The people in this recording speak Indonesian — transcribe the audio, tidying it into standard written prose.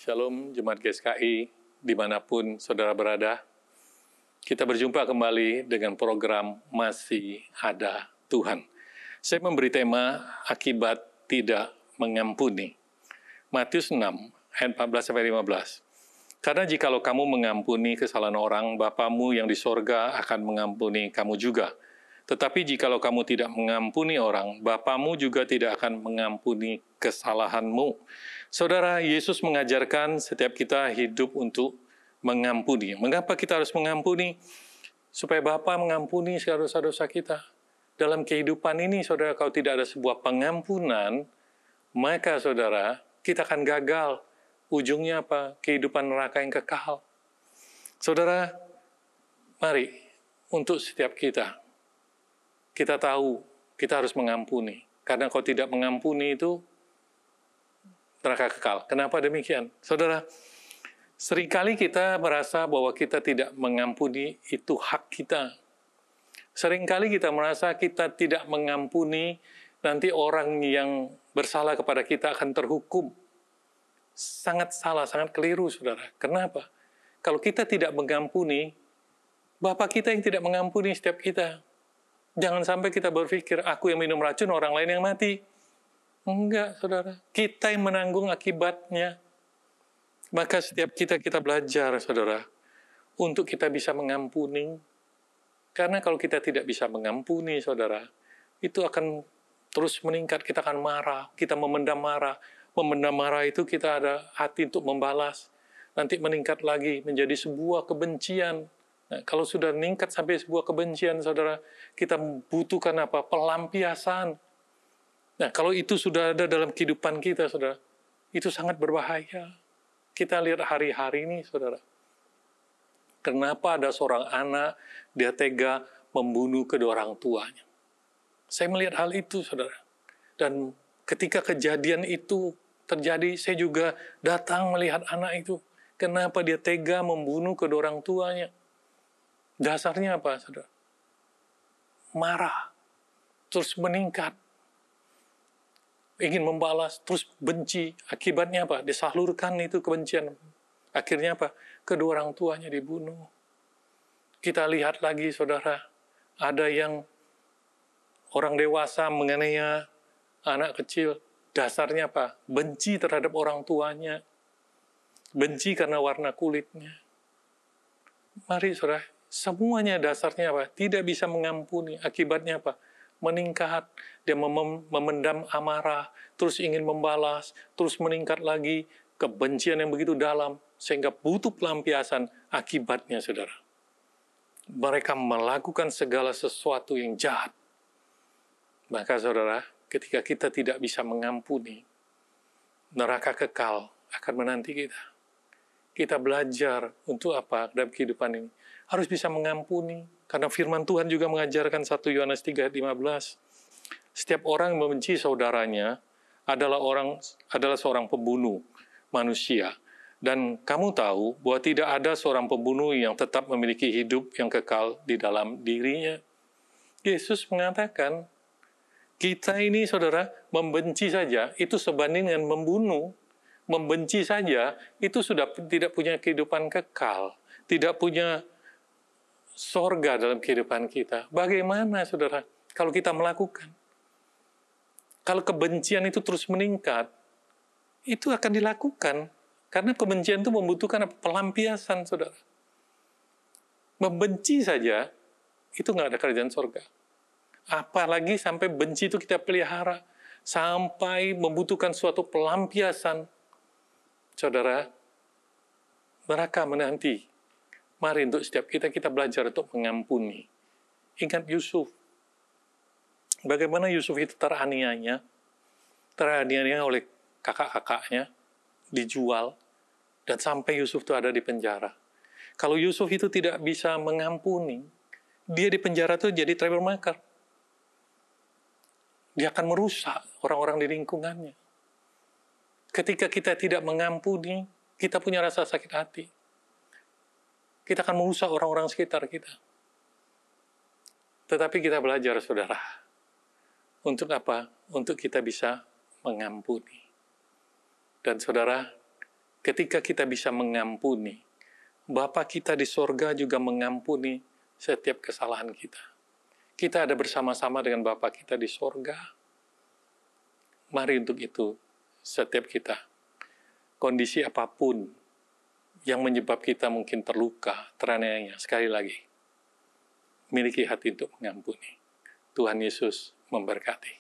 Shalom Jemaat GSKI, dimanapun saudara berada. Kita berjumpa kembali dengan program Masih Ada Tuhan. Saya memberi tema akibat tidak mengampuni. Matius 6, ayat 14-15. Karena jikalau kamu mengampuni kesalahan orang, Bapamu yang di sorga akan mengampuni kamu juga. Tetapi jikalau kamu tidak mengampuni orang, Bapamu juga tidak akan mengampuni kesalahanmu. Saudara, Yesus mengajarkan setiap kita hidup untuk mengampuni. Mengapa kita harus mengampuni? Supaya Bapa mengampuni segala dosa-dosa kita. Dalam kehidupan ini, saudara, kalau tidak ada sebuah pengampunan, maka saudara, kita akan gagal. Ujungnya apa? Kehidupan neraka yang kekal. Saudara, mari untuk setiap kita tahu kita harus mengampuni. Karena kalau tidak mengampuni itu neraka kekal. Kenapa demikian? Saudara, seringkali kita merasa bahwa kita tidak mengampuni itu hak kita. Seringkali kita merasa kita tidak mengampuni, nanti orang yang bersalah kepada kita akan terhukum. Sangat salah, sangat keliru, saudara. Kenapa? Kalau kita tidak mengampuni, Bapa kita yang tidak mengampuni setiap kita. Jangan sampai kita berpikir, aku yang minum racun, orang lain yang mati. Enggak, saudara. Kita yang menanggung akibatnya. Maka setiap kita belajar, saudara, untuk kita bisa mengampuni. Karena kalau kita tidak bisa mengampuni, saudara, itu akan terus meningkat. Kita akan marah, kita memendam marah. Memendam marah itu kita ada hati untuk membalas. Nanti meningkat lagi menjadi sebuah kebencian. Nah, kalau sudah meningkat sampai sebuah kebencian, saudara, kita butuhkan apa? Pelampiasan. Nah, kalau itu sudah ada dalam kehidupan kita, saudara, itu sangat berbahaya. Kita lihat hari-hari ini, saudara. Kenapa ada seorang anak, dia tega membunuh kedua orang tuanya. Saya melihat hal itu, saudara. Dan ketika kejadian itu terjadi, saya juga datang melihat anak itu. Kenapa dia tega membunuh kedua orang tuanya? Dasarnya apa, saudara? Marah. Terus meningkat. Ingin membalas, terus benci. Akibatnya apa? Disalurkan itu kebencian. Akhirnya apa? Kedua orang tuanya dibunuh. Kita lihat lagi, saudara. Ada yang orang dewasa menganiaya anak kecil. Dasarnya apa? Benci terhadap orang tuanya. Benci karena warna kulitnya. Mari, saudara. Semuanya dasarnya apa? Tidak bisa mengampuni. Akibatnya apa? Meningkat, dia memendam amarah, terus ingin membalas, terus meningkat lagi, kebencian yang begitu dalam, sehingga butuh pelampiasan. Akibatnya, saudara, mereka melakukan segala sesuatu yang jahat. Maka, saudara, ketika kita tidak bisa mengampuni, neraka kekal akan menanti kita. Kita belajar untuk apa dalam kehidupan ini? Harus bisa mengampuni. Karena firman Tuhan juga mengajarkan 1 Yohanes 3:15. Setiap orang yang membenci saudaranya adalah seorang pembunuh manusia. Dan kamu tahu bahwa tidak ada seorang pembunuh yang tetap memiliki hidup yang kekal di dalam dirinya. Yesus mengatakan, kita ini, saudara, membenci saja, itu sebanding dengan membunuh. Membenci saja, itu sudah tidak punya kehidupan kekal. Tidak punya sorga dalam kehidupan kita. Bagaimana, saudara, kalau kita melakukan? Kalau kebencian itu terus meningkat, itu akan dilakukan. Karena kebencian itu membutuhkan pelampiasan, saudara. Membenci saja, itu nggak ada kerajaan sorga. Apalagi sampai benci itu kita pelihara. Sampai membutuhkan suatu pelampiasan. Saudara, neraka menanti. Mari untuk setiap kita belajar untuk mengampuni. Ingat Yusuf. Bagaimana Yusuf itu teraniaya oleh kakak-kakaknya, dijual, dan sampai Yusuf itu ada di penjara. Kalau Yusuf itu tidak bisa mengampuni, dia di penjara itu jadi troublemaker. Dia akan merusak orang-orang di lingkungannya. Ketika kita tidak mengampuni, kita punya rasa sakit hati. Kita akan merusak orang-orang sekitar kita. Tetapi kita belajar, saudara. Untuk apa? Untuk kita bisa mengampuni. Dan saudara, ketika kita bisa mengampuni, Bapa kita di sorga juga mengampuni setiap kesalahan kita. Kita ada bersama-sama dengan Bapa kita di sorga. Mari untuk itu, setiap kita, kondisi apapun yang menyebab kita mungkin terluka, teraniaya, sekali lagi, miliki hati untuk mengampuni. Tuhan Yesus memberkati.